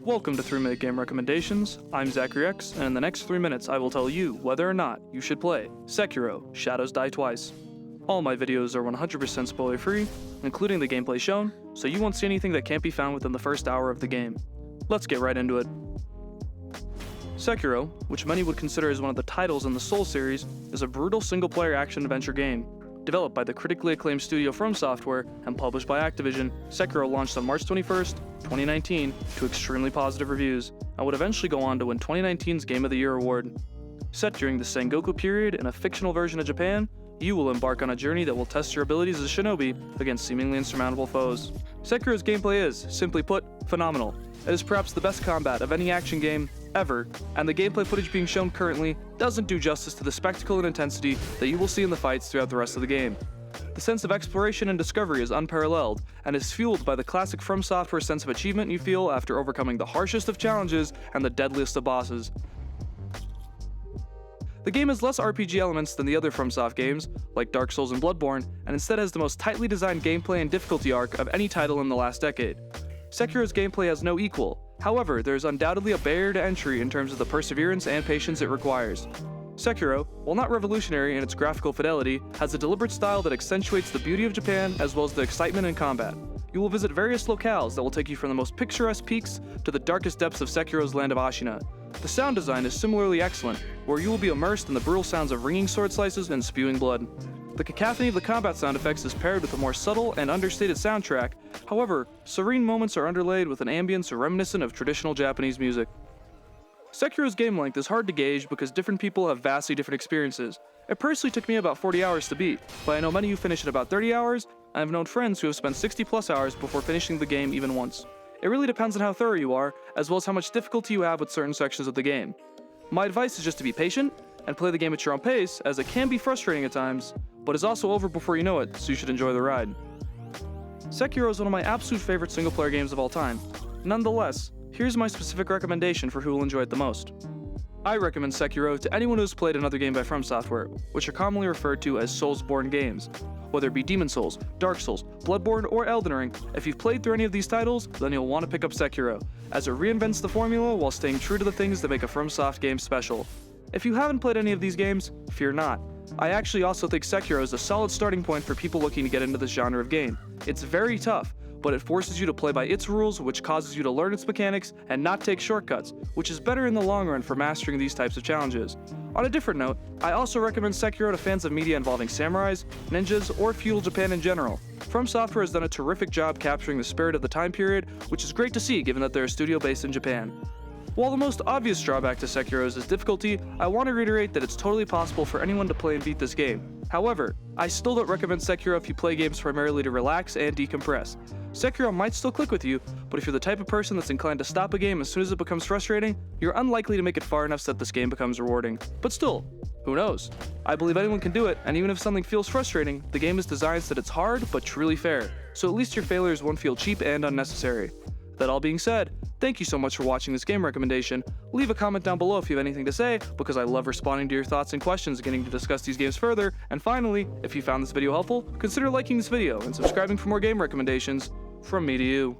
Welcome to 3-Minute Game Recommendations. I'm Zachary X, and in the next 3 minutes I will tell you whether or not you should play Sekiro: Shadows Die Twice. All my videos are 100% spoiler-free, including the gameplay shown, so you won't see anything that can't be found within the first hour of the game. Let's get right into it. Sekiro, which many would consider as one of the titles in the Soul series, is a brutal single-player action-adventure game. Developed by the critically acclaimed studio FromSoftware and published by Activision, Sekiro launched on March 21st, 2019 to extremely positive reviews, and would eventually go on to win 2019's Game of the Year award. Set during the Sengoku period in a fictional version of Japan, you will embark on a journey that will test your abilities as a shinobi against seemingly insurmountable foes. Sekiro's gameplay is, simply put, phenomenal. It is perhaps the best combat of any action game ever, and the gameplay footage being shown currently doesn't do justice to the spectacle and intensity that you will see in the fights throughout the rest of the game. The sense of exploration and discovery is unparalleled, and is fueled by the classic FromSoftware sense of achievement you feel after overcoming the harshest of challenges and the deadliest of bosses. The game has less RPG elements than the other FromSoft games, like Dark Souls and Bloodborne, and instead has the most tightly designed gameplay and difficulty arc of any title in the last decade. Sekiro's gameplay has no equal. However, there is undoubtedly a barrier to entry in terms of the perseverance and patience it requires. Sekiro, while not revolutionary in its graphical fidelity, has a deliberate style that accentuates the beauty of Japan as well as the excitement in combat. You will visit various locales that will take you from the most picturesque peaks to the darkest depths of Sekiro's land of Ashina. The sound design is similarly excellent, where you will be immersed in the brutal sounds of ringing sword slices and spewing blood. The cacophony of the combat sound effects is paired with a more subtle and understated soundtrack. However, serene moments are underlaid with an ambience reminiscent of traditional Japanese music. Sekiro's game length is hard to gauge because different people have vastly different experiences. It personally took me about 40 hours to beat, but I know many who finish at about 30 hours, and I've known friends who have spent 60+ hours before finishing the game even once. It really depends on how thorough you are, as well as how much difficulty you have with certain sections of the game. My advice is just to be patient, and play the game at your own pace, as it can be frustrating at times, but is also over before you know it, so you should enjoy the ride. Sekiro is one of my absolute favorite single-player games of all time. Nonetheless, here's my specific recommendation for who will enjoy it the most. I recommend Sekiro to anyone who has played another game by FromSoftware, which are commonly referred to as Soulsborne games. Whether it be Demon Souls, Dark Souls, Bloodborne, or Elden Ring, if you've played through any of these titles, then you'll want to pick up Sekiro, as it reinvents the formula while staying true to the things that make a FromSoft game special. If you haven't played any of these games, fear not. I actually also think Sekiro is a solid starting point for people looking to get into this genre of game. It's very tough, but it forces you to play by its rules, which causes you to learn its mechanics and not take shortcuts, which is better in the long run for mastering these types of challenges. On a different note, I also recommend Sekiro to fans of media involving samurais, ninjas, or feudal Japan in general. FromSoftware has done a terrific job capturing the spirit of the time period, which is great to see given that they're a studio based in Japan. While the most obvious drawback to Sekiro is its difficulty, I want to reiterate that it's totally possible for anyone to play and beat this game. However, I still don't recommend Sekiro if you play games primarily to relax and decompress. Sekiro might still click with you, but if you're the type of person that's inclined to stop a game as soon as it becomes frustrating, you're unlikely to make it far enough so that this game becomes rewarding. But still, who knows? I believe anyone can do it, and even if something feels frustrating, the game is designed so that it's hard but truly fair, so at least your failures won't feel cheap and unnecessary. That all being said, thank you so much for watching this game recommendation. Leave a comment down below if you have anything to say, because I love responding to your thoughts and questions and getting to discuss these games further. And finally, if you found this video helpful, consider liking this video and subscribing for more game recommendations from me to you.